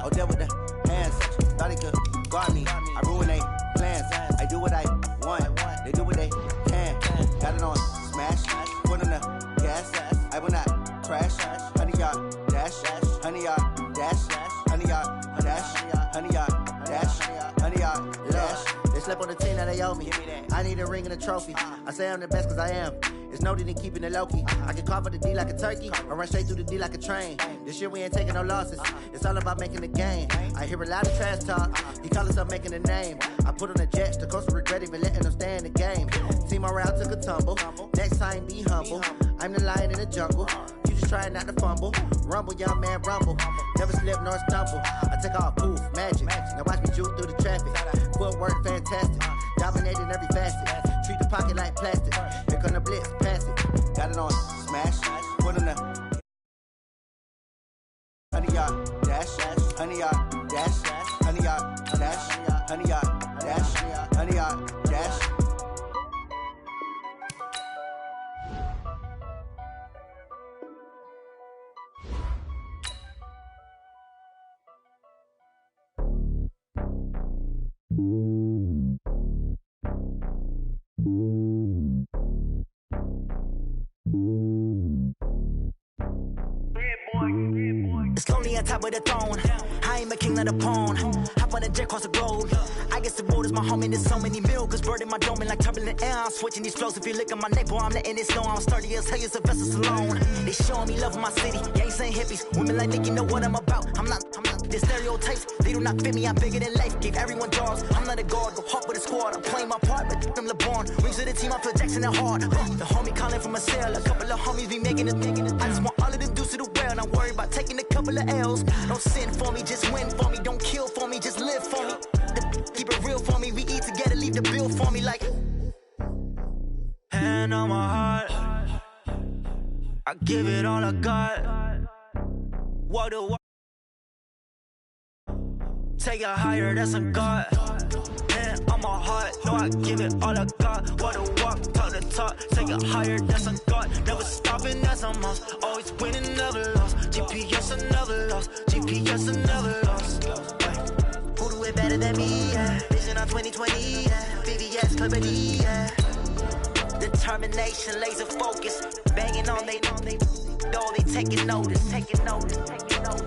Oh, there with the hands. Thought he could guard me. I ruin they plans. I do what I want. They do what they can. Got it on smash. Put on the gas. I will not crash. 100-yard dash. 100-yard dash. 100-yard dash. 100-yard dash. 100-yard dash. They slept on the team that they owe me. I need a ring and a trophy. I say I'm the best cause I am. It's no need in keeping it low-key. I can carve for the D like a turkey, or run straight through the D like a train. This year we ain't taking no losses. It's all about making the game. I hear a lot of trash talk. He call himself making a name. I put on the Jets. The coach regret even letting them stay in the game. Team around took a tumble. Next time be humble. I'm the lion in the jungle. You just trying not to fumble. Rumble, young man, rumble. Never slip nor stumble. I take off, poof, magic. Now watch me juke through the traffic. Footwork fantastic. Dominating every facet. Treat the pocket like plastic. Here come the blitz, pass it. Got it on smash. Put on the 100-yard dash. 100-yard dash. 100-yard dash. 100-yard dash. 100-yard dash. It's lonely on top of the throne. I ain't a king of the pawn. Hop on a jet across the globe. I guess the road is my home and there's so many miracles burning my dome like turbulent air. I'm switching these flows. If you look at my neck, boy, I'm letting it snow. I'm sturdy as hell, it's a vessel alone. They showing me love in my city. Gangs ain't hippies. Women like Nick, you know what I'm about. I'm not the stereotypes. They do not fit me. I'm bigger than life. Gave everyone jobs. I'm not a guard. Go hard with a squad. I'm playing my part, but I'm LeBron. Rings to the team. I feel Jackson and hard. The homie calling from a cell. A couple of homies be making it. I just want all of them dudes to the well. Not worry about taking a couple of L's. Don't sin for me, just win for me. Don't kill for me, just live for me. Keep it real for me. We eat together, leave the bill for me like. Hand on my heart, I give it all I got. What do take it higher, that's a God. Hand on my heart, no, I give it all I got. What do walk, talk the talk, take it higher, that's a God. Never stopping, that's a must. Always winning, never lost. GPS, I never lost. GPS, I never lost. Who do it better than me? Yeah. Vision on 2020, yeah. VVS, company, yeah. Determination, laser focus. Banging on they, though they taking notice, taking notice, taking notice.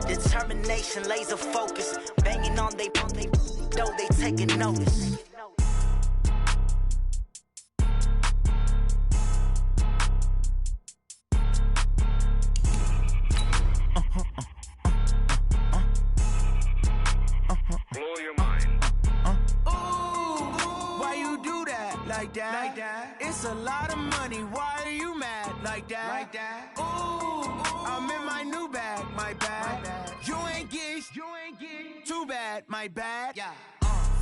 Determination, laser focus. Banging on they, though they taking notice. Like that. It's a lot of money. Why are you mad like that? Like that. Ooh, I'm in my new bag. My bad. You ain't getting too bad. My bad. Yeah.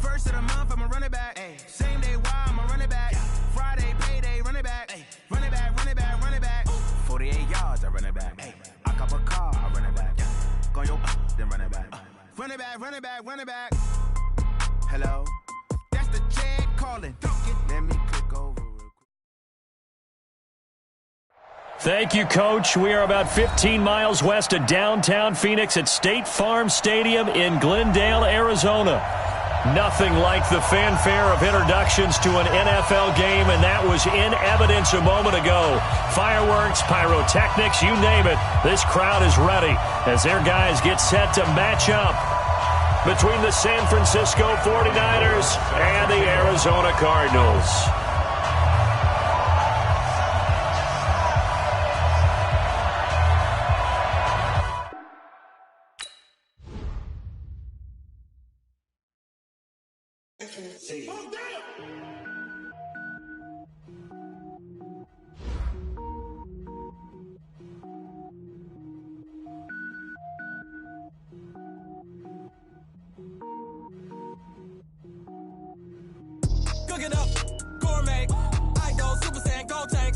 First of the month, I'ma run it back. Ay. Same day, why I'ma run it back. Yeah. Friday, payday, run it back. Ay. Run it back, run it back, run it back. 48 yards, I run it back. Ay. I cop a car, I run it back. Yeah. Go your then run it back. Run it back, run it back, run it back. Hello. That's the Chad calling. Let me click over. Thank you, Coach. We are about 15 miles west of downtown Phoenix at State Farm Stadium in Glendale, Arizona. Nothing like the fanfare of introductions to an NFL game, and that was in evidence a moment ago. Fireworks, pyrotechnics, you name it. This crowd is ready as their guys get set to match up between the San Francisco 49ers and the Arizona Cardinals. Cooking up, gourmet, I go Super Saiyan, gold tank.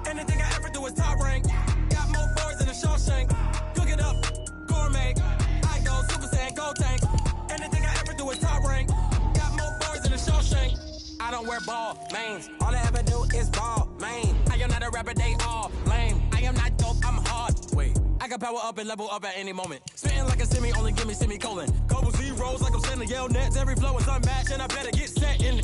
Anything I ever do is top rank. Got more boys than a Shawshank. Cooking up, gourmet, I go Super Saiyan, gold tank. Anything I ever do is top rank. Got more boys than a Shawshank. I don't wear ball, mains. All I ever do is ball, main. I am not a rapper, they all lame. power up and level up at any moment. Spitting like a semi, only give me semicolon. Couple zeros like I'm sending yell nets. Every flow is unmatched, and I better get set in.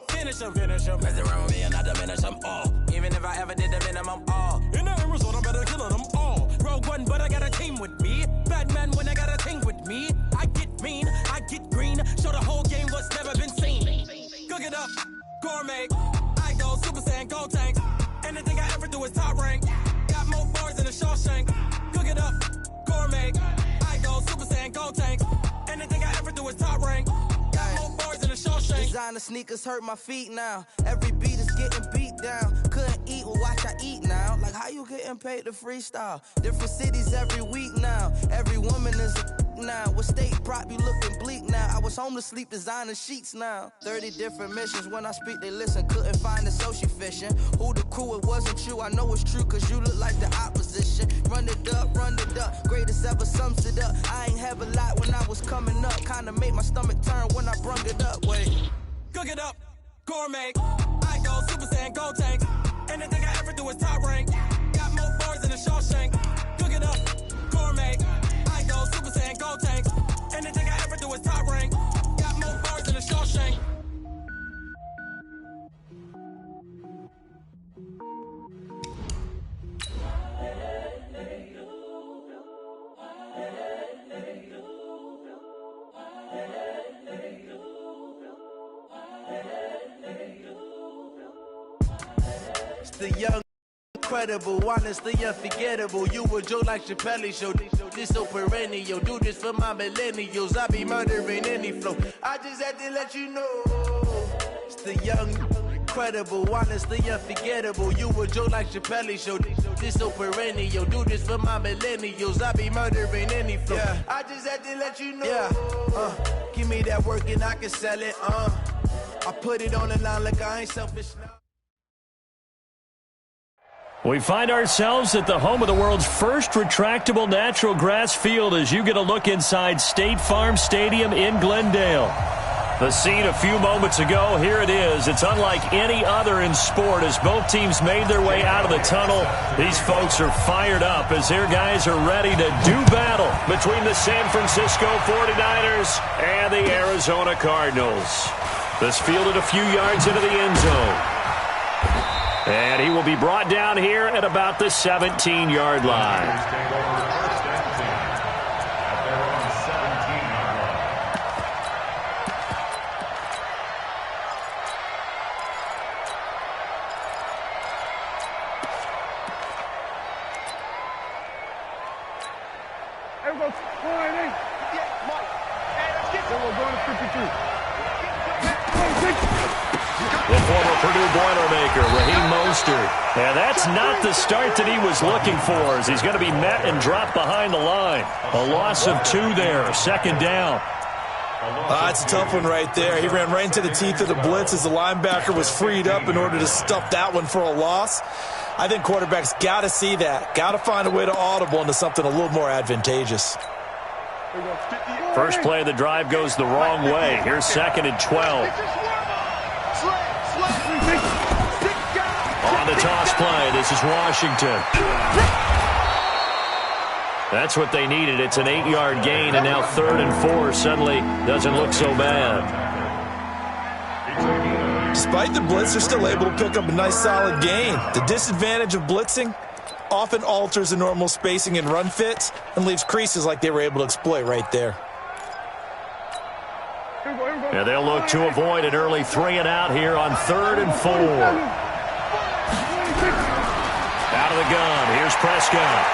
Finish them. Mess around with me and I diminish them all. Even if I ever did the minimum, all. In the end result, I'm better killing them all. Rogue One, but I got a team with me. Batman when I got a team with me. I get mean, I get green. Show the whole game what's never been seen. Cook it up, gourmet. I go Super Saiyan, go tank. Anything I ever do is top rank. Got more bars than a Shawshank. Cook it up, gourmet. I go Super Saiyan, go tank. Anything I ever do is top rank. Got more bars than a Shawshank. Designer sneakers hurt my feet now. Every beat is getting beat down. Couldn't eat, well watch I eat now. Like how you getting paid to freestyle? Different cities every week now. Every woman is a now. With state prop, you looking bleak now. I was home to sleep, designer sheets now. 30 different missions. When I speak, they listen. Couldn't find the social fishing. Who the crew, it wasn't you. I know it's true, cause you look like the opposition. Run it up. Greatest ever sums it up. I ain't have a lot when I was coming up. Kinda made my stomach turn when I brung it up. Wait. Cook it up, gourmet. I go Super Saiyan, go tank. Anything I ever do is top rank. Got more bars than a Shawshank. Cook it up, gourmet. I go Super Saiyan, go tank. Anything I ever do is top rank. Got more bars than a Shawshank. It's the young, incredible, honestly unforgettable. You a joke like Chappelle Show. This so perennial. Do this for my millennials. I be murdering any flow. I just had to let you know. It's the young, incredible, honestly unforgettable. You a joke like Chappelle Show. This so perennial. Do this for my millennials. I be murdering any flow. Yeah. I just had to let you know. Yeah. Give me that work and I can sell it. I put it on the line like I ain't selfish now. We find ourselves at the home of the world's first retractable natural grass field as you get a look inside State Farm Stadium in Glendale. The scene a few moments ago, here it is. It's unlike any other in sport as both teams made their way out of the tunnel. These folks are fired up as their guys are ready to do battle between the San Francisco 49ers and the Arizona Cardinals. This fielded a few yards into the end zone. And he will be brought down here at about the 17-yard line. Everyone's flying in. Yeah, Mike. Hey, let's get some. We're going to 53. The former Purdue Boilermaker, Raheem Mostert. And that's not the start that he was looking for as he's going to be met and dropped behind the line. A loss of 2 there, second down. It's a tough one right there. He ran right into the teeth of the blitz as the linebacker was freed up in order to stuff that one for a loss. I think quarterbacks got to see that. Got to find a way to audible into something a little more advantagegeous. First play of the drive goes the wrong way. Here's second and 12. On the toss play, this is Washington. That's what they needed. It's an 8-yard gain, and now 3rd and 4 suddenly doesn't look so bad. Despite the blitz, they're still able to pick up a nice solid gain. The disadvantage of blitzing often alters the normal spacing and run fits and leaves creases like they were able to exploit right there. And they'll look to avoid an early 3-and-out here on 3rd and 4. Out of the gun, here's Prescott.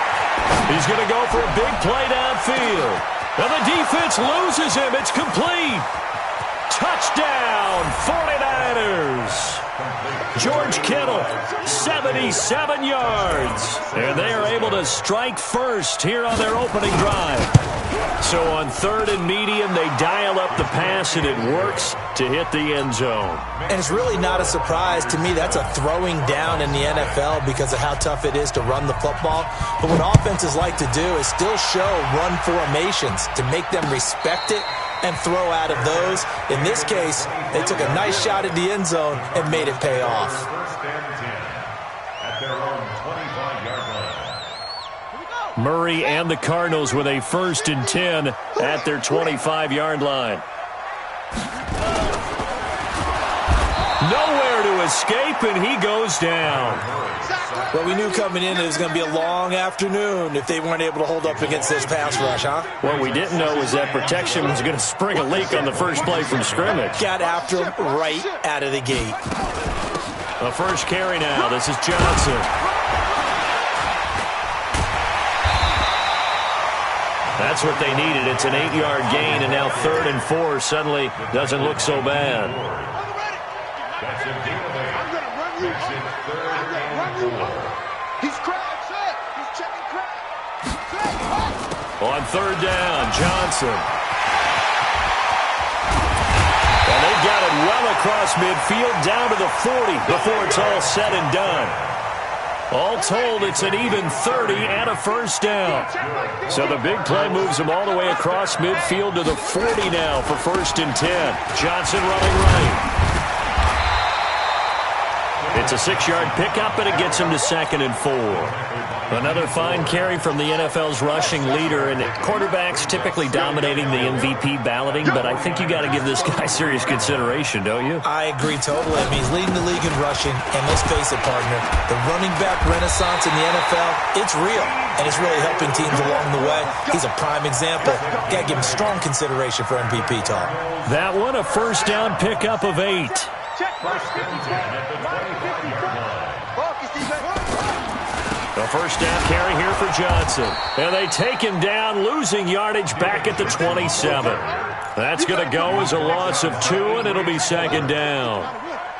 He's going to go for a big play downfield. And the defense loses him. It's complete. Touchdown, 49ers. George Kittle, 77 yards. And they are able to strike first here on their opening drive. So on 3rd and medium, they dial up the pass, and it works to hit the end zone. And it's really not a surprise to me. That's a throwing down in the NFL because of how tough it is to run the football. But what offenses like to do is still show run formations to make them respect it and throw out of those. In this case, they took a nice shot at the end zone and made it pay off. First and 10 at their own 25-yard line. Here we go. Murray and the Cardinals with a 1st and 10 at their 25-yard line. Nowhere to escape, and he goes down. Well, we knew coming in it was going to be a long afternoon if they weren't able to hold up against this pass rush, huh? What we didn't know was that protection was going to spring a leak on the first play from scrimmage. Got after him right out of the gate. A first carry now. This is Johnson. That's what they needed. It's an 8-yard gain, and now 3rd and 4 suddenly doesn't look so bad. He's cracked. He's checking crack. On 3rd down, Johnson. And they've got it well across midfield, down to the 40 before it's all said and done. All told, it's an even 30 and a first down. So the big play moves them all the way across midfield to the 40 now for 1st and 10. Johnson running right. It's a 6-yard pickup, and it gets him to 2nd and 4. Another fine carry from the NFL's rushing leader, and quarterbacks typically dominating the MVP balloting, but I think you got to give this guy serious consideration, don't you? I agree totally. I mean, he's leading the league in rushing, and let's face it, partner, the running back renaissance in the NFL, it's real, and it's really helping teams along the way. He's a prime example. Got to give him strong consideration for MVP talk. That one, a first down pickup of 8. A first down carry here for Johnson. And they take him down, losing yardage back at the 27. That's going to go as a loss of 2, and it'll be 2nd down.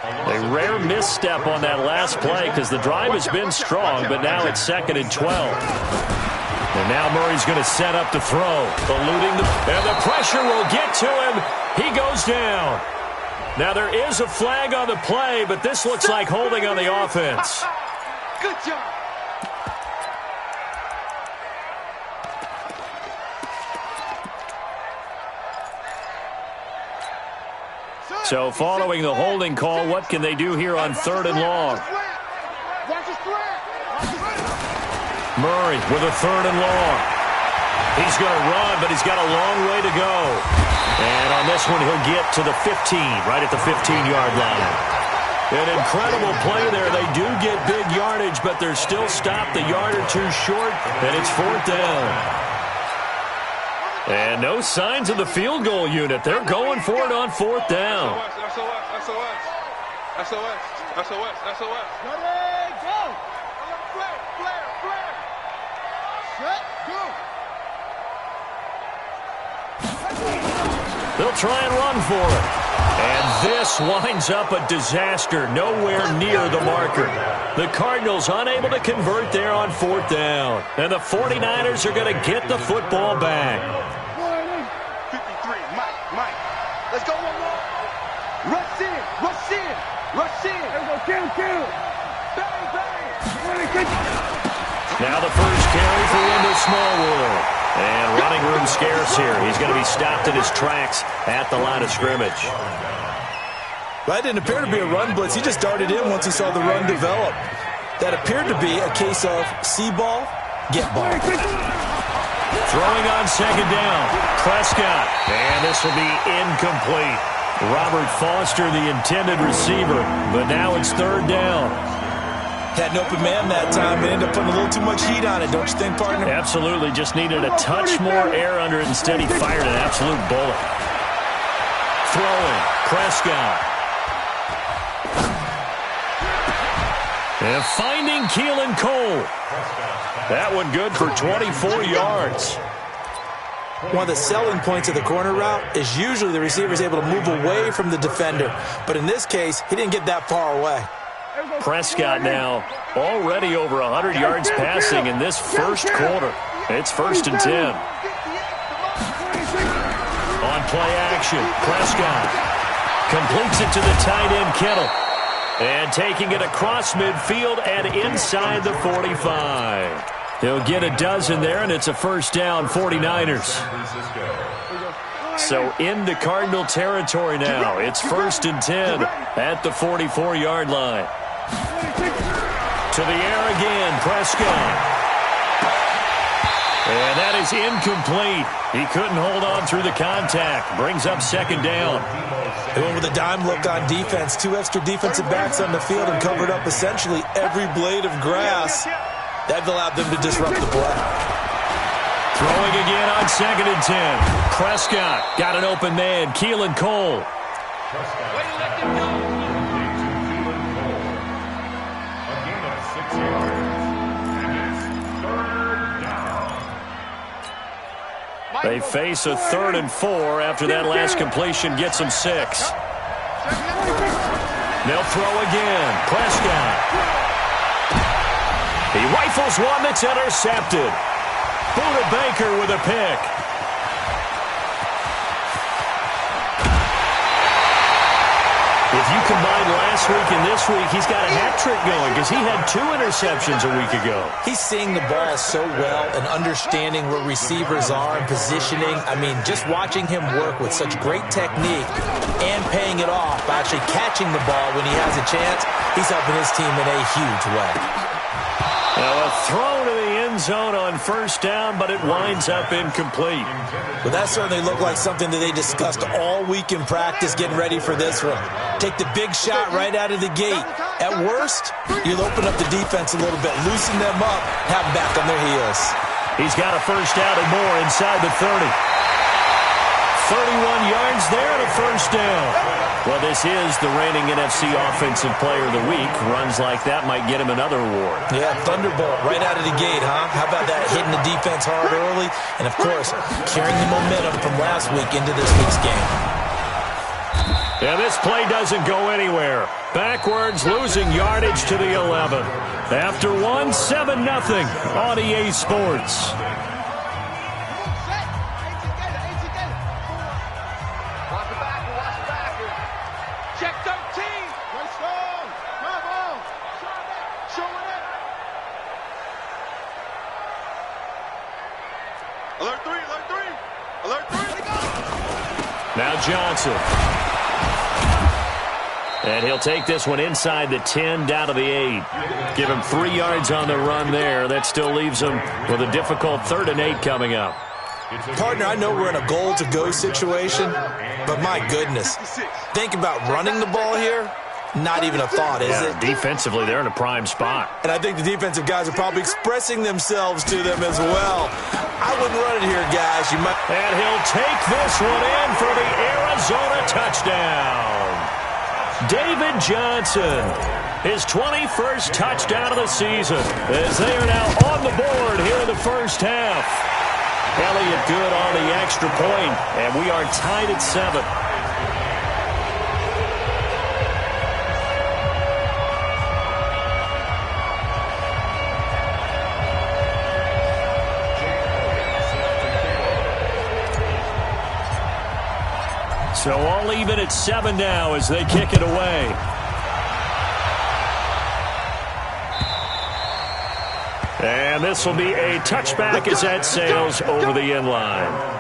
A rare misstep on that last play because the drive has been strong, but now it's 2nd and 12. And now Murray's going to set up to throw. And the pressure will get to him. He goes down. Now there is a flag on the play, but this looks like holding on the offense. Good job. So following the holding call, what can they do here on 3rd and long? Murray with a 3rd and long. He's going to run, but he's got a long way to go. And on this one, he'll get to the 15, right at the 15-yard line. An incredible play there. They do get big yardage, but they're still stopped a yard or two short, and it's 4th down. And no signs of the field goal unit. They're going for it on 4th down. SOS. Ready, go. Flare. Set, go. They'll try and run for it. And this winds up a disaster, nowhere near the marker. The Cardinals unable to convert there on 4th down. And the 49ers are going to get the football back. 53, Mike. Let's go one more. Rush in. There we go, kill. Bang. Now the first carry for Wendell Smallwood. And running room scarce here. He's going to be stopped in his tracks at the line of scrimmage. That didn't appear to be a run blitz. He just darted in once he saw the run develop. That appeared to be a case of see ball, get ball. Throwing on 2nd down. Prescott. And this will be incomplete. Robert Foster, the intended receiver. But now it's 3rd down. Had an open man that time, but ended up putting a little too much heat on it, don't you think, partner? Absolutely. Just needed a touch more air under it. Instead, he fired an absolute bullet. Throwing. Prescott. And finding Keelan Cole. That one good for 24 yards. One of the selling points of the corner route is usually the receiver is able to move away from the defender. But in this case, he didn't get that far away. Prescott now already over 100 yards passing in this first quarter. It's 1st and 10. On play action, Prescott completes it to the tight end, Kittle. And taking it across midfield and inside the 45. He'll get a dozen there, and it's a first down, 49ers. So into Cardinal territory now. It's 1st and 10 at the 44-yard line. To the air again, Prescott. And that is incomplete. He couldn't hold on through the contact. Brings up second down. They went with a dime look on defense. 2 extra defensive backs on the field and covered up essentially every blade of grass. That allowed them to disrupt the play. Throwing again on 2nd and 10. Prescott got an open man. Keelan Cole. They face a 3rd and 4 after that last completion gets them 6. They'll throw again. Prescott. He rifles one that's intercepted. Buda Baker with a pick. If you combine last week and this week, he's got a hat trick going because he had 2 interceptions a week ago. He's seeing the ball so well and understanding where receivers are and positioning. I mean, just watching him work with such great technique and paying it off by actually catching the ball when he has a chance, he's helping his team in a huge way. Now a throw to the end zone on 1st down, but it winds up incomplete. Well, that certainly looked like something that they discussed all week in practice getting ready for this one. Take the big shot right out of the gate. At worst, you'll open up the defense a little bit, loosen them up, have them back on their heels. He's got a 1st down and more inside the 30. 31 yards there and a 1st down. Well, this is the reigning NFC Offensive Player of the Week. Runs like that might get him another award. Yeah, Thunderbolt right out of the gate, huh? How about that, hitting the defense hard early? And, of course, carrying the momentum from last week into this week's game. Yeah, this play doesn't go anywhere. Backwards, losing yardage to the 11. After 1, 7-0 on EA Sports. Now Johnson. And he'll take this one inside the 10, down to the 8. Give him 3 yards on the run there. That still leaves him with a difficult 3rd and 8 coming up. Partner, I know we're in a goal-to-go situation, but my goodness. Think about running the ball here. Not even a thought, is it? Defensively, they're in a prime spot. And I think the defensive guys are probably expressing themselves to them as well. I wouldn't run it here, guys. You might. And he'll take this one in for the Arizona touchdown. David Johnson, his 21st touchdown of the season, as they are now on the board here in the 1st half. Elliott good on the extra point, and we are tied at 7. So all even at 7 now as they kick it away. And this will be a touchback as that sails over the end line.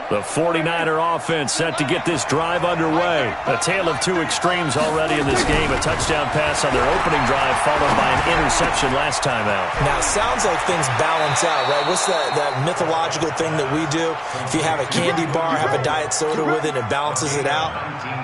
The 49er offense set to get this drive underway. A tale of 2 extremes already in this game. A touchdown pass on their opening drive followed by an interception last time out. Now, it sounds like things balance out, right? What's that mythological thing that we do? If you have a candy bar, have a diet soda with it, it balances it out.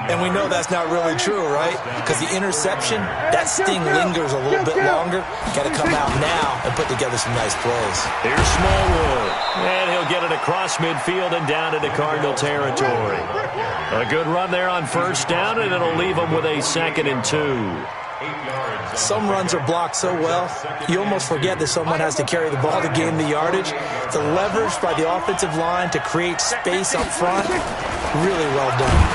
And we know that's not really true, right? Because the interception, that sting lingers a little bit longer. Got to come out now and put together some nice plays. Here's Smallwood. And he'll get it across midfield and down into Cardinal territory. A good run there on 1st down, and it'll leave them with a 2nd and 2. Some runs are blocked so well, you almost forget that someone has to carry the ball to gain the yardage. The leverage by the offensive line to create space up front, really well done.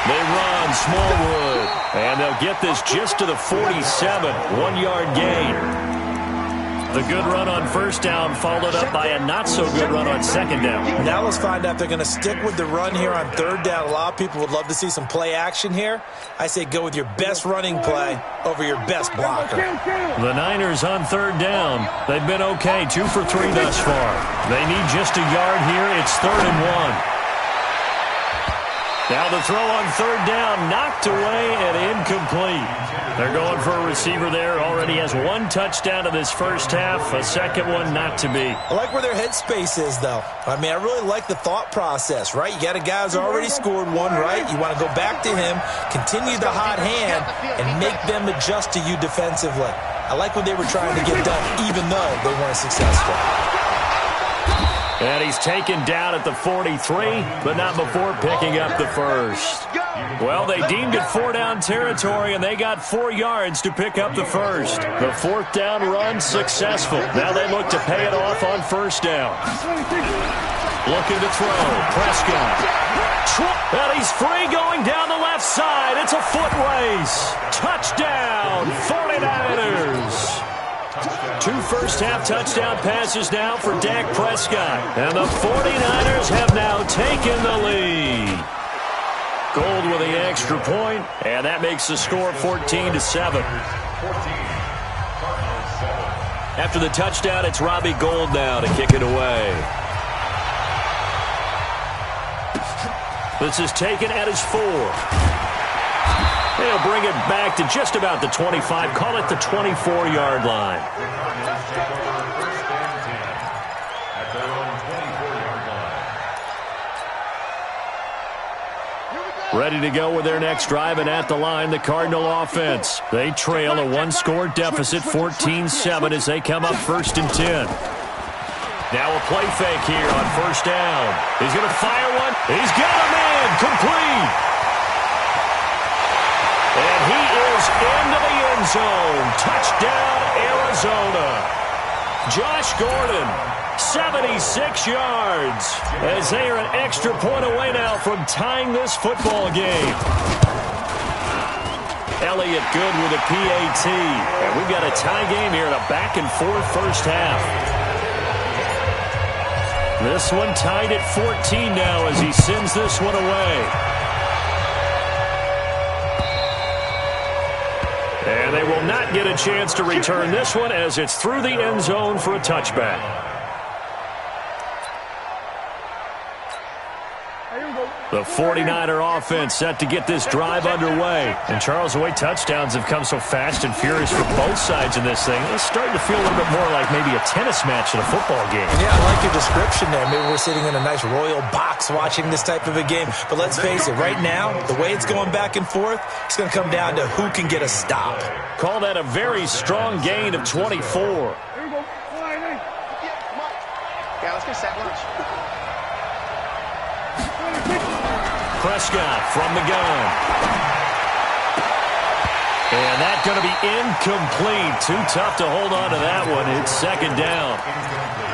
They run Smallwood, and they'll get this just to the 47, 1-yard gain. The good run on 1st down followed up by a not-so-good run on 2nd down. Now let's find out if they're going to stick with the run here on 3rd down. A lot of people would love to see some play action here. I say go with your best running play over your best blocker. The Niners on 3rd down. They've been okay, 2 for 3 thus far. They need just a yard here. It's 3rd and 1. Now the throw on 3rd down, knocked away and incomplete. They're going for a receiver there. Already has one touchdown in this first half. A second one not to be. I like where their headspace is, though. I mean, I really like the thought process, right? You got a guy who's already scored one, right? You want to go back to him, continue the hot hand, and make them adjust to you defensively. I like what they were trying to get done, even though they weren't successful. And he's taken down at the 43, but not before picking up the first. Well, they deemed it 4-down territory, and they got 4 yards to pick up the first. The 4th down run successful. Now they look to pay it off on 1st down. Looking to throw. Prescott. And he's free going down the left side. It's a foot race. Touchdown, 49ers. 2 first-half touchdown passes now for Dak Prescott. And the 49ers have now taken the lead. Gold with the extra point, and that makes the score 14-7. After the touchdown, it's Robbie Gould now to kick it away. This is taken at his 4. They'll bring it back to just about the 25. Call it the 24-yard line. Ready to go with their next drive, and at the line, the Cardinal offense. They trail a 1-score deficit, 14-7, as they come up 1st and 10. Now a play fake here on 1st down. He's going to fire one. He's got a man complete. And he is into the end zone. Touchdown, Arizona. Josh Gordon, 76 yards, as they are an extra point away now from tying this football game. Elliott good with a PAT. And we've got a tie game here in a back-and-forth first half. This one tied at 14 now as he sends this one away. And they will not get a chance to return this one as it's through the end zone for a touchback. The 49er offense set to get this drive underway. And Charles, the way touchdowns have come so fast and furious for both sides in this thing, it's starting to feel a little bit more like maybe a tennis match in a football game. Yeah, I like your description there. Maybe we're sitting in a nice royal box watching this type of a game. But let's face it, right now, the way it's going back and forth, it's going to come down to who can get a stop. Call that a very strong gain of 24. Yeah, let's go sack lunch. Prescott from the gun. And that's going to be incomplete. Too tough to hold on to that one. It's 2nd down.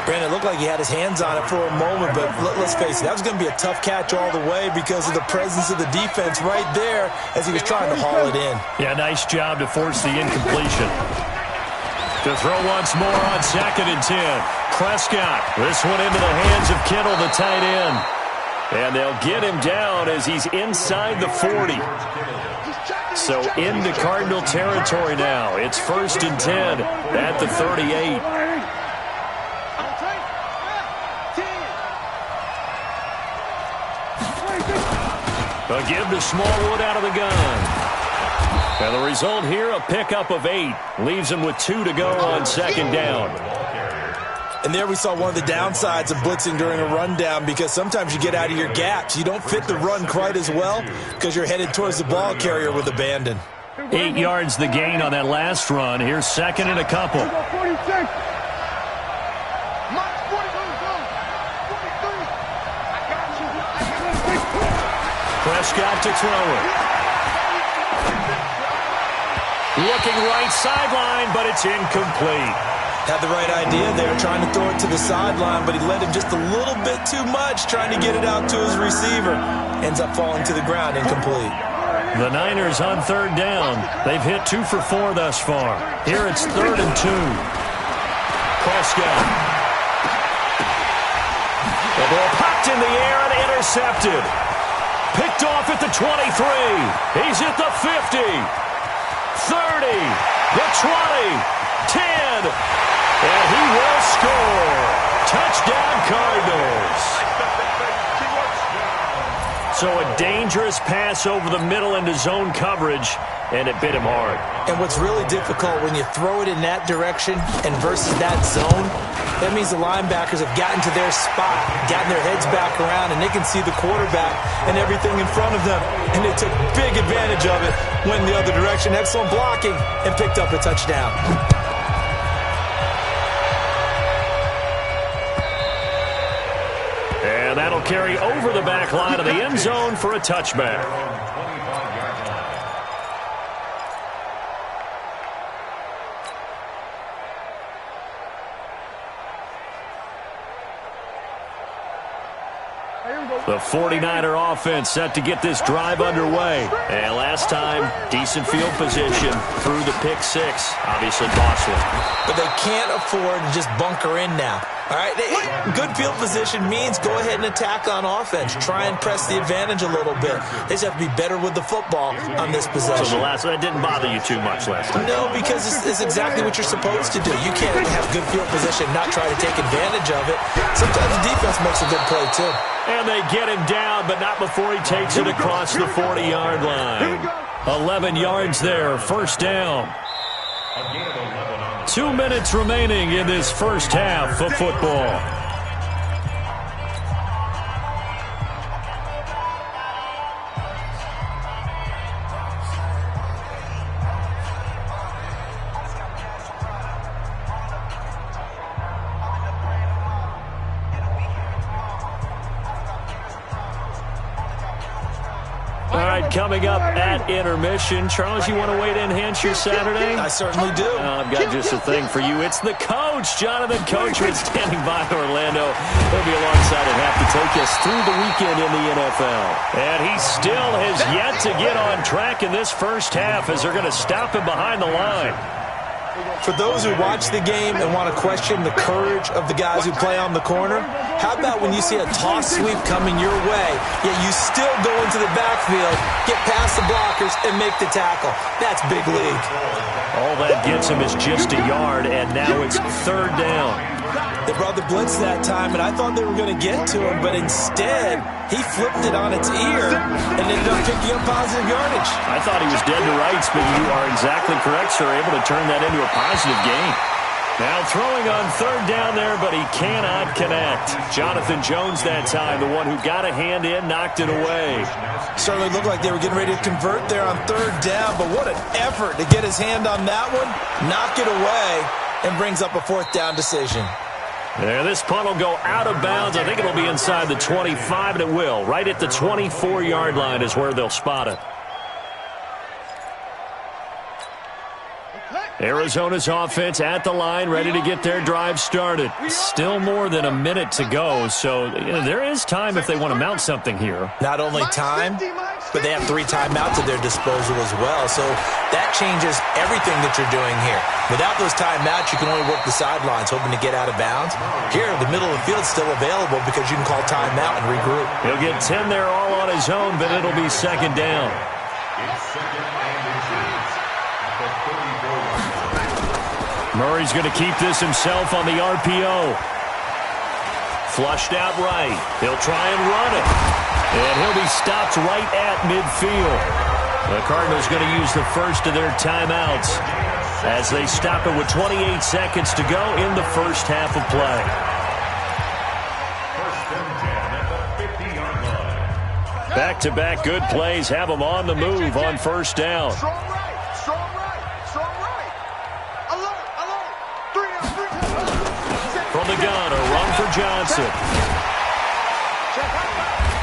Brandon, it looked like he had his hands on it for a moment, but let's face it, that was going to be a tough catch all the way because of the presence of the defense right there as he was trying to haul it in. Yeah, nice job to force the incompletion. To throw once more on 2nd and 10. Prescott, this one into the hands of Kittle, the tight end. And they'll get him down as he's inside the 40. So into Cardinal territory now. It's 1st and 10 at the 38. A give to Smallwood out of the gun. And the result here, a pickup of 8. Leaves him with 2 to go on 2nd down. And there we saw one of the downsides of blitzing during a rundown because sometimes you get out of your gaps. You don't fit the run quite as well because you're headed towards the ball carrier with abandon. 8 yards the gain on that last run. Here's 2nd and a couple. Prescott to throw it. Looking right sideline, but it's incomplete. Had the right idea there, trying to throw it to the sideline, but he led him just a little bit too much, trying to get it out to his receiver. Ends up falling to the ground, incomplete. The Niners on 3rd down. They've hit 2 for 4 thus far. Here it's 3rd and 2. Prescott. The ball popped in the air and intercepted. Picked off at the 23. He's at the 50. 30. The 20. 10. And he will score. Touchdown, Cardinals. So a dangerous pass over the middle into zone coverage, and it bit him hard. And what's really difficult when you throw it in that direction and versus that zone, that means the linebackers have gotten to their spot, gotten their heads back around, and they can see the quarterback and everything in front of them. And they took big advantage of it, went in the other direction, excellent blocking, and picked up a touchdown. And that'll carry over the back line of the end zone for a touchback. The 49er offense set to get this drive underway. And last time, decent field position through the pick six. Obviously costly. But they can't afford to just bunker in now. All right, good field position means go ahead and attack on offense. Try and press the advantage a little bit. They just have to be better with the football on this possession. So the last one didn't bother you too much last time? No, because it's exactly what you're supposed to do. You can't have good field position and not try to take advantage of it. Sometimes the defense makes a good play, too. And they get him down, but not before he takes it across the 40-yard line. 11 yards there, first down. 2 minutes remaining in this first half of football. Coming up at intermission. Charles, you want to wait to enhance your Saturday? I certainly do. I've got just a thing for you. It's the coach, Jonathan Coachman, standing by Orlando. He'll be alongside and have to take us through the weekend in the NFL. And he still has yet to get on track in this first half as they're going to stop him behind the line. For those who watch the game and want to question the courage of the guys who play on the corner, how about when you see a toss sweep coming your way, yet you still go into the backfield, get past the blockers, and make the tackle? That's big league. All that gets him is just a yard, and now it's third down. They brought the blitz that time, and I thought they were going to get to him, but instead, he flipped it on its ear and ended up picking up positive yardage. I thought he was dead to rights, but you are exactly correct, sir. Able to turn that into a positive gain. Now throwing on third down there, but he cannot connect. Jonathan Jones that time, the one who got a hand in, knocked it away. Certainly looked like they were getting ready to convert there on third down, but what an effort to get his hand on that one, knock it away, and brings up a fourth down decision. There, this punt will go out of bounds. I think it'll be inside the 25, and it will. Right at the 24-yard line is where they'll spot it. Arizona's offense at the line, ready to get their drive started. Still more than a minute to go, so there is time if they want to mount something here. Not only time, but they have 3 timeouts at their disposal as well, so that changes everything that you're doing here. Without those timeouts, you can only work the sidelines, hoping to get out of bounds. Here, the middle of the field is still available because you can call timeout and regroup. He'll get 10 there all on his own, but it'll be second down. Murray's going to keep this himself on the RPO. Flushed out right. He'll try and run it. And he'll be stopped right at midfield. The Cardinals going to use the first of their timeouts as they stop it with 28 seconds to go in the first half of play. Back-to-back good plays have them on the move on first down. From the gun, a run for Johnson.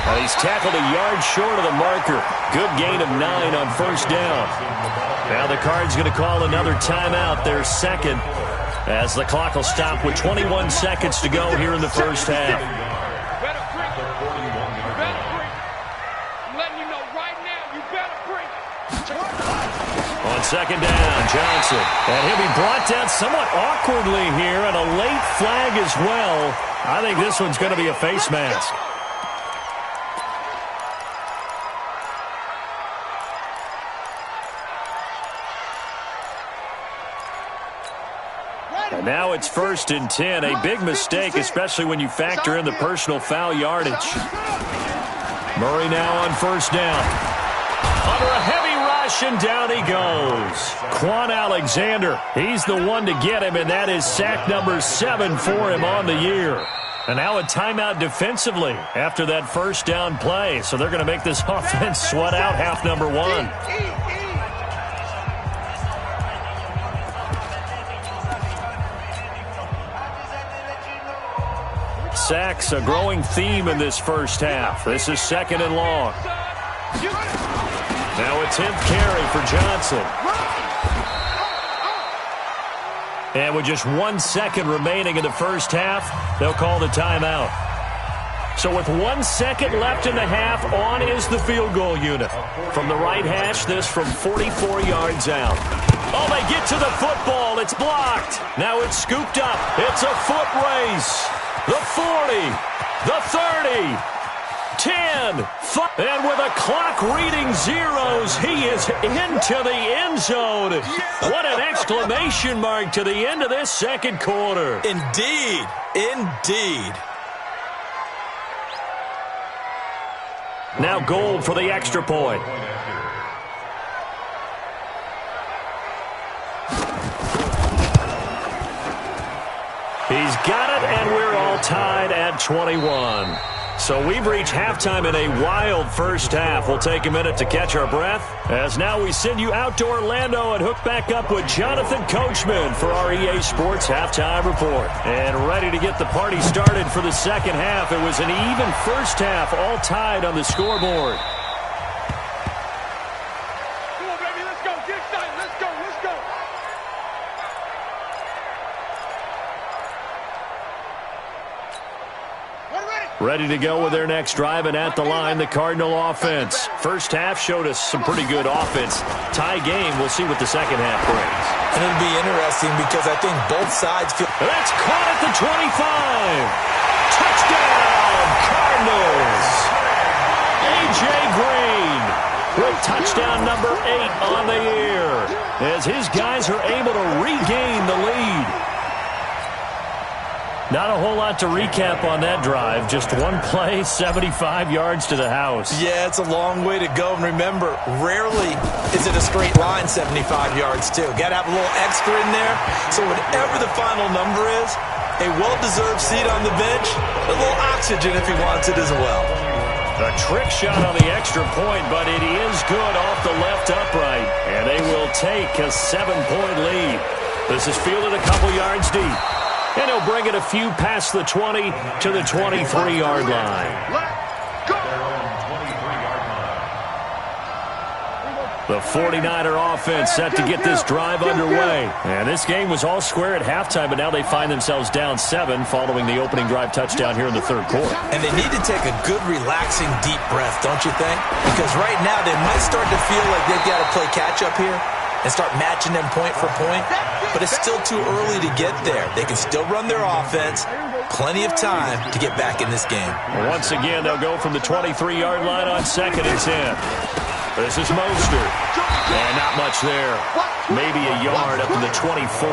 And he's tackled a yard short of the marker. Good gain of 9 on first down. Now the Cards going to call another timeout, their second, as the clock will stop with 21 seconds to go here in the first half. On second down, Johnson. And he'll be brought down somewhat awkwardly here, and a late flag as well. I think this one's going to be a face mask. And now it's 1st and 10. A big mistake, especially when you factor in the personal foul yardage. Murray now on first down. Under a heavy rush, and down he goes. Quan Alexander, he's the one to get him, and that is sack number 7 for him on the year. And now a timeout defensively after that first down play. So they're going to make this offense sweat out half number 1. Sacks, a growing theme in this first half. This is 2nd and long. Now a 10th carry for Johnson. And with just 1 second remaining in the first half, they'll call the timeout. So with 1 second left in the half, on is the field goal unit. From the right hash, this from 44 yards out. Oh, they get to the football. It's blocked. Now it's scooped up. It's a foot race. The 40, the 30, 10, 5, and with a clock reading zeros, he is into the end zone. What an exclamation mark to the end of this second quarter. Indeed, indeed. Now Gold for the extra point. He's got it, and we're all tied at 21. So we've reached halftime in a wild first half. We'll take a minute to catch our breath, as now we send you out to Orlando and hook back up with Jonathan Coachman for our EA Sports Halftime Report. And ready to get the party started for the second half. It was an even first half, all tied on the scoreboard. Come on, baby, let's go. Get excited. Let's go. Let's go. Ready to go with their next drive, and at the line, the Cardinal offense. First half showed us some pretty good offense. Tie game, we'll see what the second half brings. And it'll be interesting because I think both sides feel... That's caught at the 25. Touchdown, Cardinals. A.J. Green with touchdown number 8 on the year, as his guys are able to regain the lead. Not a whole lot to recap on that drive. Just one play, 75 yards to the house. Yeah, it's a long way to go. And remember, rarely is it a straight line 75 yards, too. Got to have a little extra in there. So whatever the final number is, a well-deserved seat on the bench, a little oxygen if he wants it as well. A trick shot on the extra point, but it is good off the left upright. And they will take a 7-point lead. This is fielded a couple yards deep. And he'll bring it a few past the 20 to the 23-yard line. The 49er offense set to get this drive underway. And this game was all square at halftime, but now they find themselves down 7 following the opening drive touchdown here in the third quarter. And they need to take a good, relaxing, deep breath, don't you think? Because right now they might start to feel like they've got to play catch-up here and start matching them point for point. But it's still too early to get there. They can still run their offense. Plenty of time to get back in this game. Once again, they'll go from the 23-yard line on 2nd and 10. This is Mostert. And not much there. Maybe a yard up to the 24.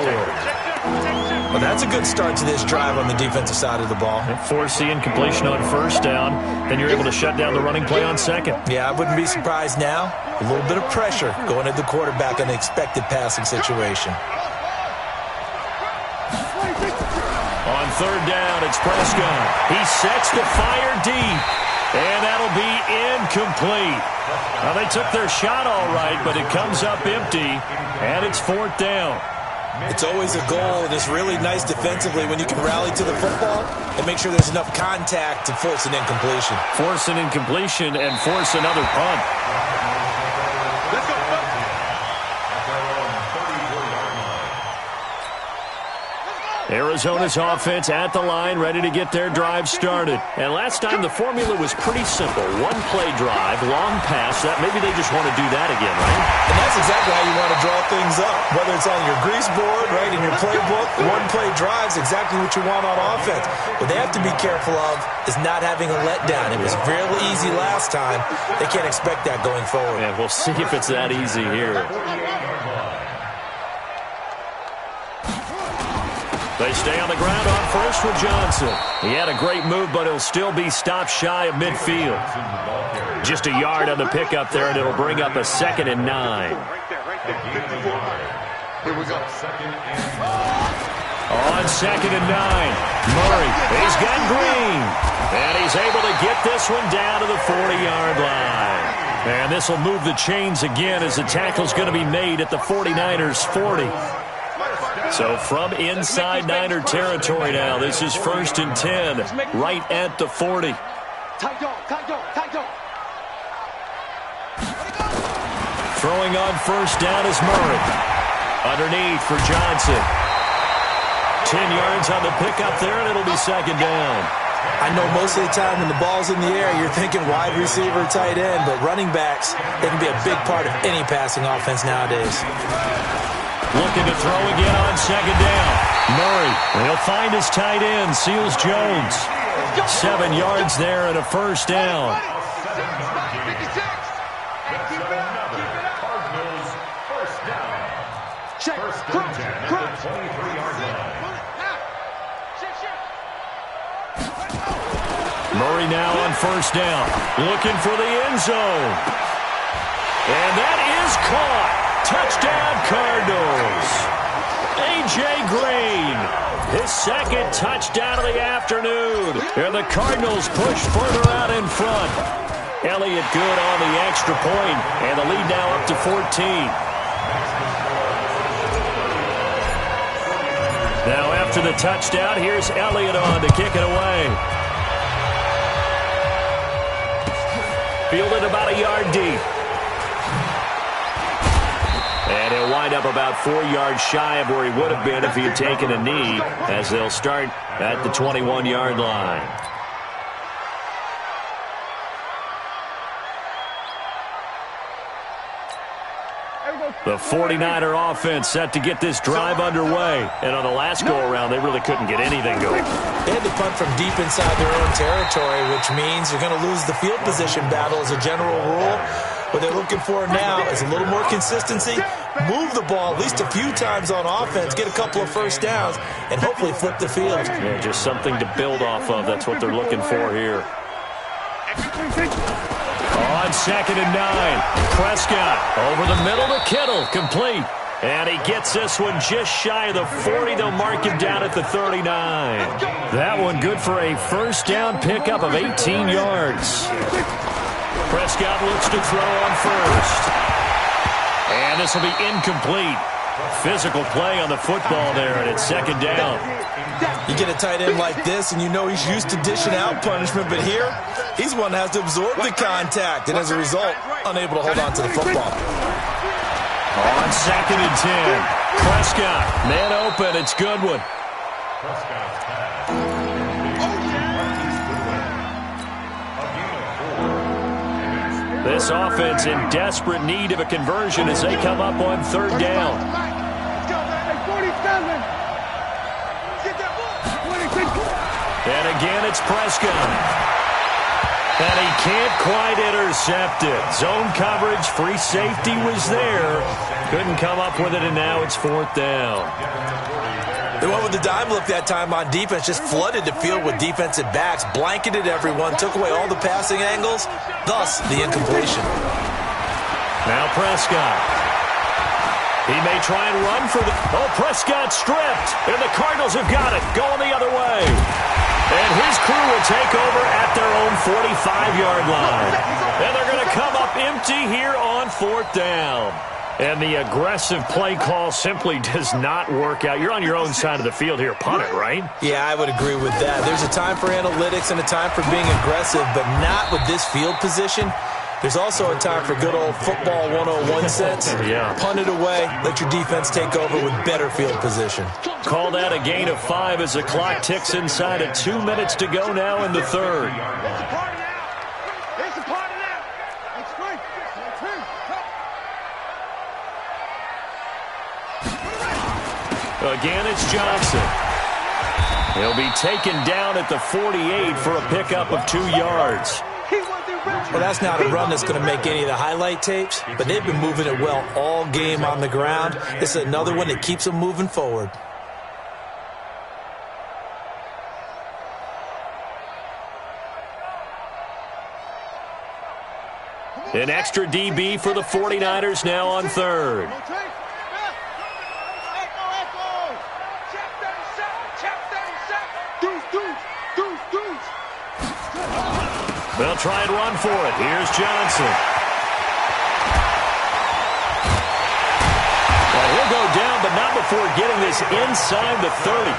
Well, that's a good start to this drive on the defensive side of the ball. Force the incompletion on first down. Then you're able to shut down the running play on second. Yeah, I wouldn't be surprised now. A little bit of pressure going at the quarterback in an expected passing situation. On third down, it's Prescott. He sets to fire deep. And that'll be incomplete. Now, they took their shot all right, but it comes up empty, and it's 4th down. It's always a goal, and it's really nice defensively when you can rally to the football and make sure there's enough contact to force an incompletion. Force an incompletion and force another punt. Let's go. Arizona's offense at the line, ready to get their drive started. And last time, the formula was pretty simple. One-play drive, long pass. That maybe they just want to do that again, right? And that's exactly how you want to draw things up. Whether it's on your grease board, right, in your playbook, one-play drive's exactly what you want on offense. What they have to be careful of is not having a letdown. It was really easy last time. They can't expect that going forward. Yeah, we'll see if it's that easy here. They stay on the ground on first with Johnson. He had a great move, but he'll still be stopped shy of midfield. Just a yard on the pickup there, and it'll bring up a 2nd and 9. Here we go. On 2nd and 9, Murray, he's got Green. And he's able to get this one down to the 40-yard line. And this will move the chains again as the tackle's going to be made at the 49ers' 40. So from inside Niner territory now, this is 1st and 10, right at the 40. Throwing on first down is Murray. Underneath for Johnson. 10 yards on the pickup there, and it'll be 2nd down. I know most of the time when the ball's in the air, you're thinking wide receiver, tight end, but running backs, they can be a big part of any passing offense nowadays. Looking to throw again on 2nd down. Murray, he'll find his tight end, Seals Jones. 7 yards there and a 1st down. Murray now on 1st down, looking for the end zone. And that is caught. Touchdown, Cardinals. A.J. Green, his 2nd touchdown of the afternoon. And the Cardinals push further out in front. Elliott good on the extra point, and the lead now up to 14. Now after the touchdown, here's Elliott on to kick it away. Fielded about a yard deep. And he'll wind up about 4 yards shy of where he would have been if he had taken a knee, as they'll start at the 21-yard line. The 49er offense set to get this drive underway. And on the last go-around, they really couldn't get anything going. They had to punt from deep inside their own territory, which means you're going to lose the field position battle as a general rule. What they're looking for now is a little more consistency, move the ball at least a few times on offense, get a couple of first downs, and hopefully flip the field. Yeah, just something to build off of. That's what they're looking for here. On 2nd and 9, Prescott over the middle to Kittle, complete. And he gets this one just shy of the 40. They'll mark him down at the 39. That one good for a 1st down pickup of 18 yards. Prescott looks to throw on first. And this will be incomplete. Physical play on the football there, and it's 2nd down. You get a tight end like this, and you know he's used to dishing out punishment, but here, he's one that has to absorb the contact, and as a result, unable to hold on to the football. On 2nd and 10, Prescott, man open, it's Goodwin. This offense in desperate need of a conversion as they come up on 3rd down. And again, it's Prescott. And he can't quite intercept it. Zone coverage, free safety was there. Couldn't come up with it, and now it's 4th down. They went with the dime look that time on defense, just flooded the field with defensive backs, blanketed everyone, took away all the passing angles, thus the incompletion. Now Prescott. He may try and run for the... Oh, Prescott stripped, and the Cardinals have got it, going the other way. And his crew will take over at their own 45-yard line. And they're going to come up empty here on 4th down. And the aggressive play call simply does not work out. You're on your own side of the field here. Punt it, right? Yeah, I would agree with that. There's a time for analytics and a time for being aggressive, but not with this field position. There's also a time for good old football 101 sense. Yeah. Punt it away, let your defense take over with better field position. Call that a gain of 5 as the clock ticks inside of 2 minutes to go now in the 3rd. Again, it's Johnson. He'll be taken down at the 48 for a pickup of 2 yards. Well, that's not a run that's going to make any of the highlight tapes, but they've been moving it well all game on the ground. This is another one that keeps them moving forward. An extra DB for the 49ers now on third. They'll try and run for it. Here's Johnson. Well, he'll go down, but not before getting this inside the 30.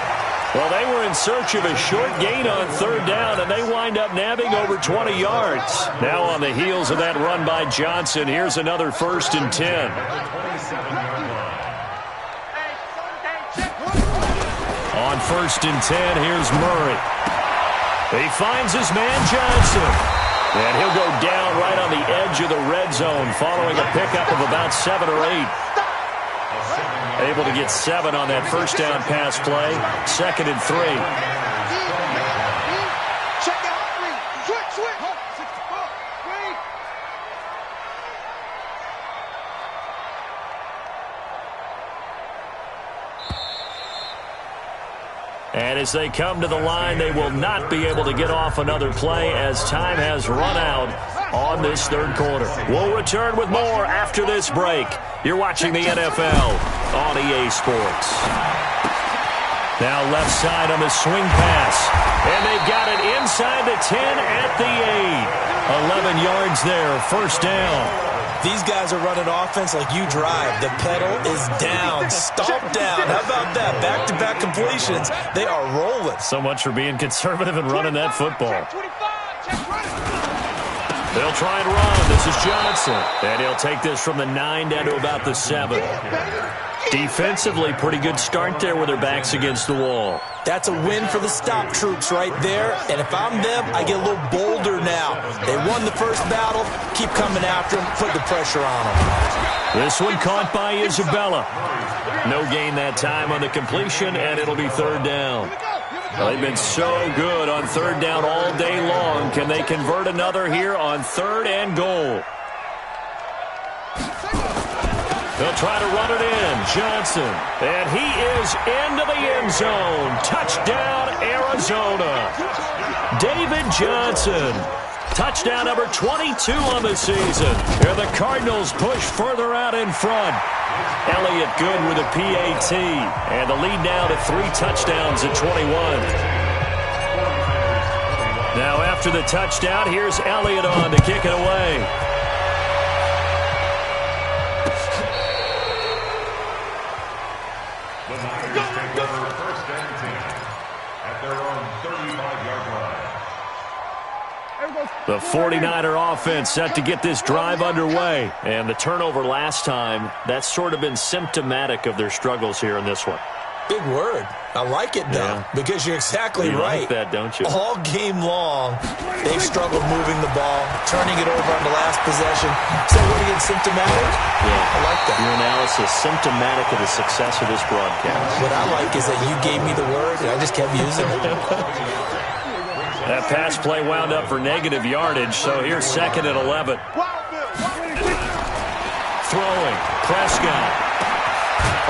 Well, they were in search of a short gain on third down, and they wind up nabbing over 20 yards. Now on the heels of that run by Johnson, here's another 1st and 10. On 1st and 10, here's Murray. He finds his man Johnson. And he'll go down right on the edge of the red zone following a pickup of about 7 or 8. Able to get 7 on that first down pass play. 2nd and 3. And as they come to the line, they will not be able to get off another play as time has run out on this third quarter. We'll return with more after this break. You're watching the NFL on EA Sports. Now left side on the swing pass. And they've got it inside the 10 at the 8. 11 yards there, first down. These guys are running offense like you drive. The pedal is down, stomp down. How about that? Back-to-back completions. They are rolling. So much for being conservative and running that football. They'll try and run. This is Johnson. And he'll take this from the 9 down to about the 7. Defensively, pretty good start there with their backs against the wall. That's a win for the stop troops right there. And if I'm them, I get a little bolder now. They won the first battle. Keep coming after them. Put the pressure on them. This one caught by Isabella. No gain that time on the completion, and it'll be third down. Well, they've been so good on third down all day long. Can they convert another here on 3rd and goal? They'll try to run it in. Johnson. And he is into the end zone. Touchdown, Arizona. David Johnson. Touchdown number 22 on the season. And the Cardinals push further out in front. Elliott good with a PAT. And the lead now to 3 touchdowns at 21. Now after the touchdown, here's Elliott on to kick it away. The 49er offense set to get this drive underway. And the turnover last time, that's sort of been symptomatic of their struggles here in this one. Big word. I like it, though, because you're exactly right. You like that, don't you? All game long, they've struggled moving the ball, turning it over on the last possession. So what do you get, symptomatic? Yeah. I like that. Your analysis, symptomatic of the success of this broadcast. What I like is that you gave me the word, and I just kept using it. That pass play wound up for negative yardage, so here's 2nd and 11. Throwing, Prescott.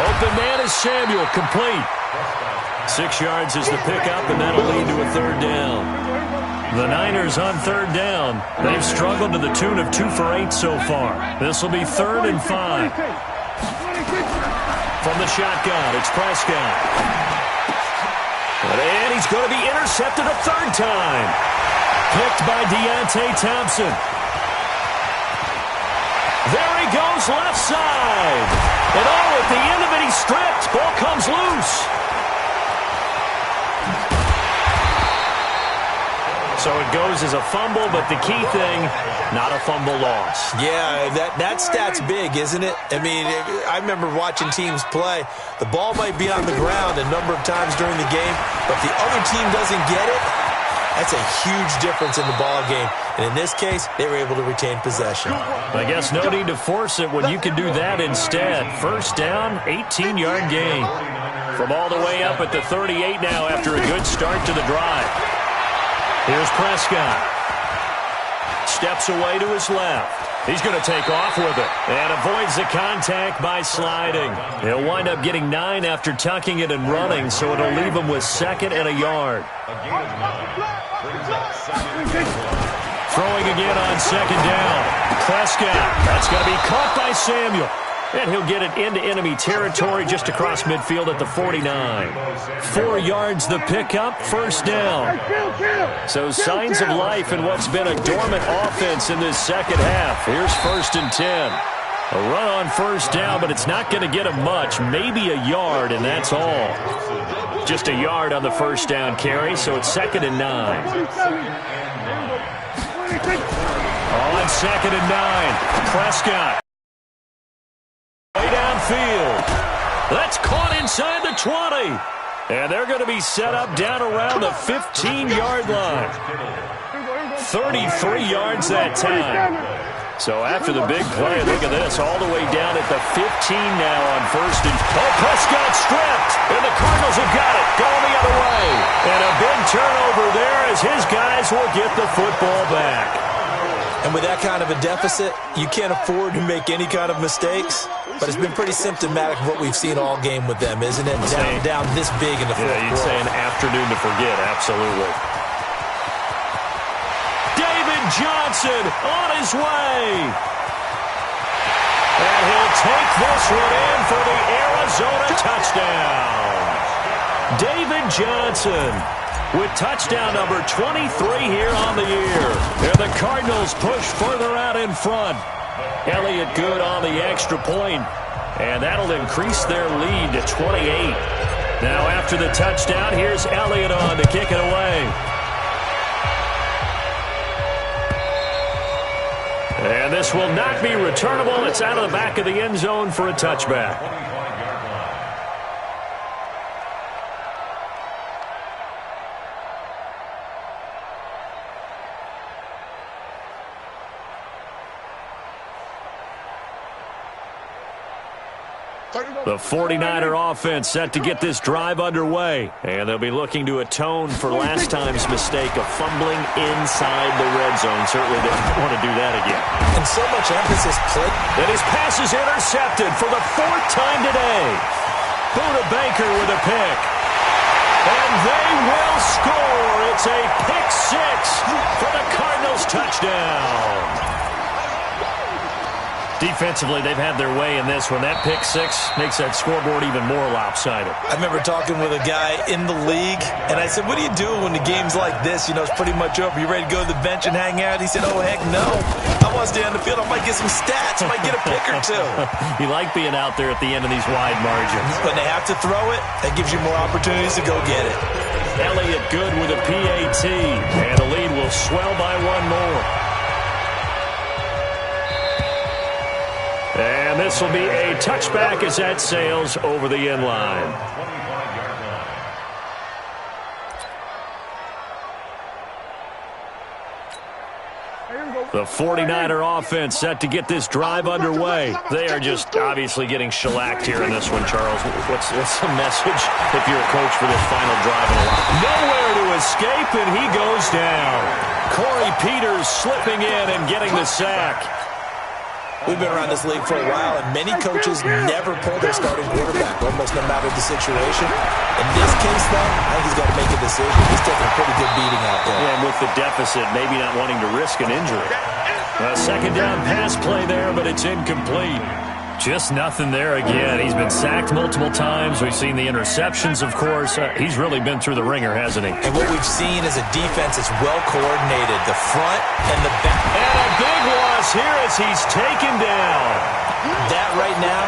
Open man is Samuel, complete. 6 yards is the pickup, and that'll lead to a third down. The Niners on third down. They've struggled to the tune of 2 for 8 so far. This will be 3rd and 5. From the shotgun, it's Prescott. And he's going to be intercepted a 3rd time. Picked by Deontay Thompson. There he goes, left side. And at the end of it, he's stripped. Ball comes loose. So it goes as a fumble, but the key thing, not a fumble loss. Yeah, that stat's big, isn't it? I mean, I remember watching teams play. The ball might be on the ground a number of times during the game, but if the other team doesn't get it, that's a huge difference in the ball game. And in this case, they were able to retain possession. I guess no need to force it when you can do that instead. First down, 18-yard gain. From all the way up at the 38 now after a good start to the drive. Here's Prescott. Steps away to his left. He's going to take off with it and avoids the contact by sliding. He'll wind up getting 9 after tucking it and running, so it'll leave him with 2nd and a yard. Throwing again on second down. Prescott. That's going to be caught by Samuel. And he'll get it into enemy territory just across midfield at the 49. 4 yards the pickup, first down. So signs of life in what's been a dormant offense in this second half. Here's 1st and 10. A run on first down, but it's not going to get him much. Maybe a yard, and that's all. Just a yard on the first down carry, so it's 2nd and 9. On 2nd and 9, Prescott. Way downfield. That's caught inside the 20. And they're going to be set up down around the 15-yard line. 33 yards that time. So after the big play, look at this, all the way down at the 15 now on 1st and... Oh, Prescott stripped, and the Cardinals have got it, going the other way. And a big turnover there as his guys will get the football back. And with that kind of a deficit, you can't afford to make any kind of mistakes. But it's been pretty symptomatic of what we've seen all game with them, isn't it? Down this big in the fourth quarter. Yeah, you'd say an afternoon to forget, absolutely. David Johnson on his way. And he'll take this one in for the Arizona touchdown. David Johnson with touchdown number 23 here on the year. And the Cardinals push further out in front. Elliott good on the extra point, and that'll increase their lead to 28. Now after the touchdown, here's Elliott on to kick it away. And this will not be returnable. It's out of the back of the end zone for a touchback. The 49er offense set to get this drive underway. And they'll be looking to atone for last time's mistake of fumbling inside the red zone. Certainly they don't want to do that again. And so much emphasis played. And his pass is intercepted for the 4th time today. Buda Baker with a pick. And they will score. It's a pick 6 for the Cardinals touchdown. Defensively, they've had their way in this one. That pick 6 makes that scoreboard even more lopsided. I remember talking with a guy in the league, and I said, what do you do when the game's like this? You know, it's pretty much over. You ready to go to the bench and hang out? He said, oh, heck no. I want to stay on the field. I might get some stats. I might get a pick or two. You like being out there at the end of these wide margins. When they have to throw it, that gives you more opportunities to go get it. Elliott good with a PAT, and the lead will swell by 1 more. And this will be a touchback as that sails over the end line. The 49er offense set to get this drive underway. They are just obviously getting shellacked here in this one, Charles. What's the message if you're a coach for this final drive in a lot? Nowhere to escape, and he goes down. Corey Peters slipping in and getting the sack. We've been around this league for a while, and many coaches never pull their starting quarterback, almost no matter the situation. In this case, though, I think he's got to make a decision. He's taking a pretty good beating out there. And with the deficit, maybe not wanting to risk an injury. A 2nd down pass play there, but it's incomplete. Just nothing there again. He's been sacked multiple times. We've seen the interceptions, of course. He's really been through the ringer, hasn't he? And what we've seen is a defense that's well coordinated, the front and the back. And a big loss here as he's taken down. That right now,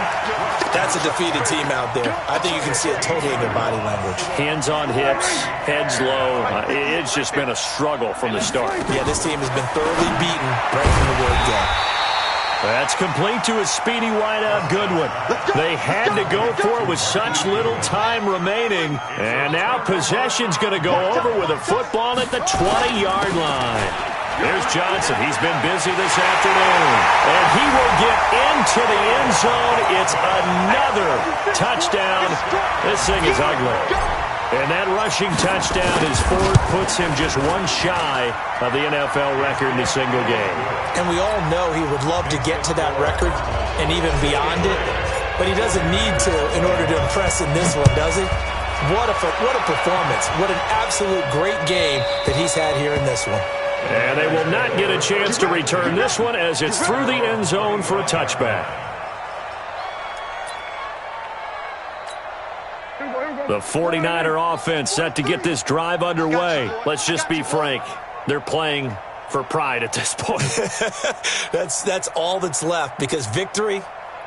that's a defeated team out there. I think you can see it totally in their body language. Hands on hips, heads low. It's just been a struggle from the start. Yeah, this team has been thoroughly beaten right from the word go. That's complete to a speedy wideout Goodwin. They had to go for it with such little time remaining. And now possession's going to go over with a football at the 20-yard line. There's Johnson. He's been busy this afternoon. And he will get into the end zone. It's another touchdown. This thing is ugly. And that rushing touchdown, his 4th, puts him just 1 shy of the NFL record in a single game. And we all know he would love to get to that record and even beyond it, but he doesn't need to in order to impress in this one, does he? What a performance. What an absolute great game that he's had here in this one. And they will not get a chance to return this one as it's through the end zone for a touchback. The 49er offense set to get this drive underway. Let's just be frank. They're playing for pride at this point. That's all that's left, because victory,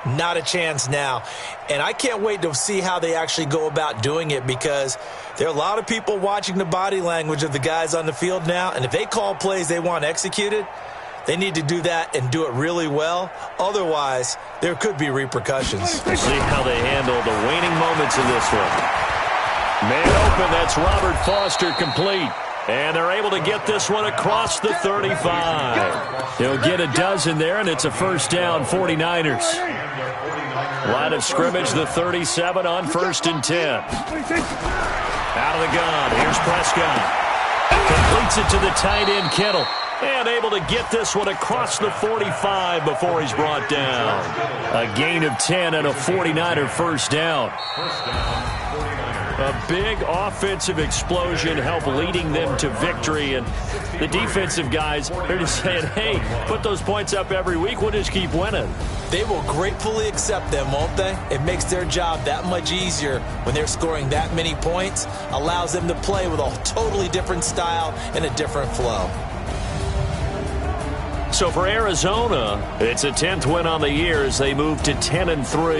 not a chance now. And I can't wait to see how they actually go about doing it, because there are a lot of people watching the body language of the guys on the field now, and if they call plays they want executed, they need to do that and do it really well. Otherwise, there could be repercussions. We'll see how they handle the waning moments in this one. Man open, that's Robert Foster complete. And they're able to get this one across the 35. He'll get a dozen there, and it's a first down, 49ers. Line of scrimmage, the 37 on 1st and 10. Out of the gun, here's Prescott. Completes it to the tight end, Kittle. And able to get this one across the 45 before he's brought down. A gain of 10 and a 49er first down. A big offensive explosion helped leading them to victory. And the defensive guys are just saying, hey, put those points up every week. We'll just keep winning. They will gratefully accept them, won't they? It makes their job that much easier when they're scoring that many points. Allows them to play with a totally different style and a different flow. So for Arizona, it's a 10th win on the year as they move to 10-3.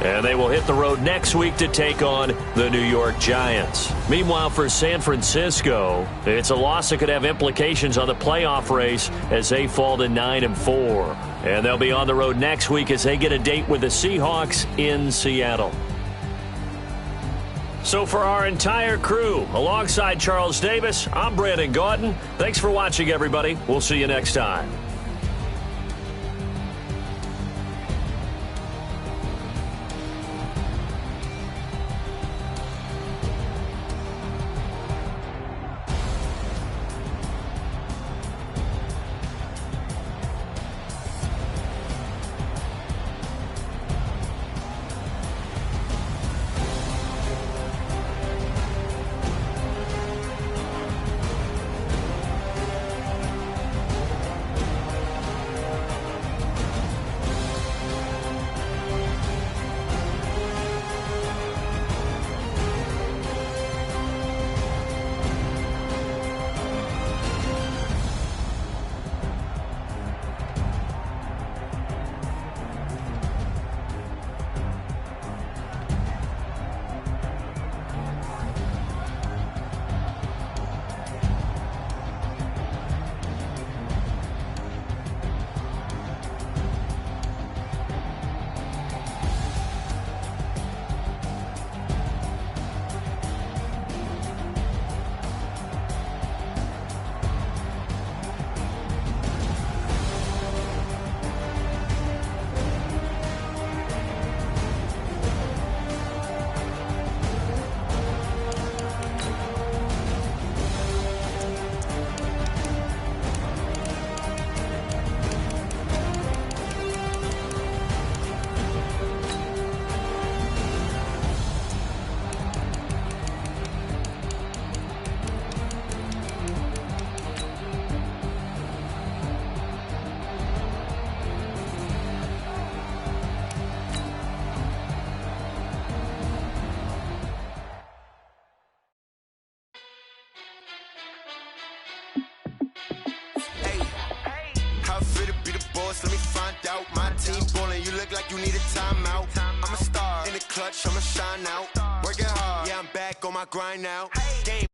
And they will hit the road next week to take on the New York Giants. Meanwhile, for San Francisco, it's a loss that could have implications on the playoff race as they fall to 9-4. And they'll be on the road next week as they get a date with the Seahawks in Seattle. So for our entire crew, alongside Charles Davis, I'm Brandon Gaudin. Thanks for watching, everybody. We'll see you next time. Let me find out. My team ballin', you look like you need a timeout. I'm a star in the clutch, I'ma shine out. Working hard, yeah, I'm back on my grind now. Game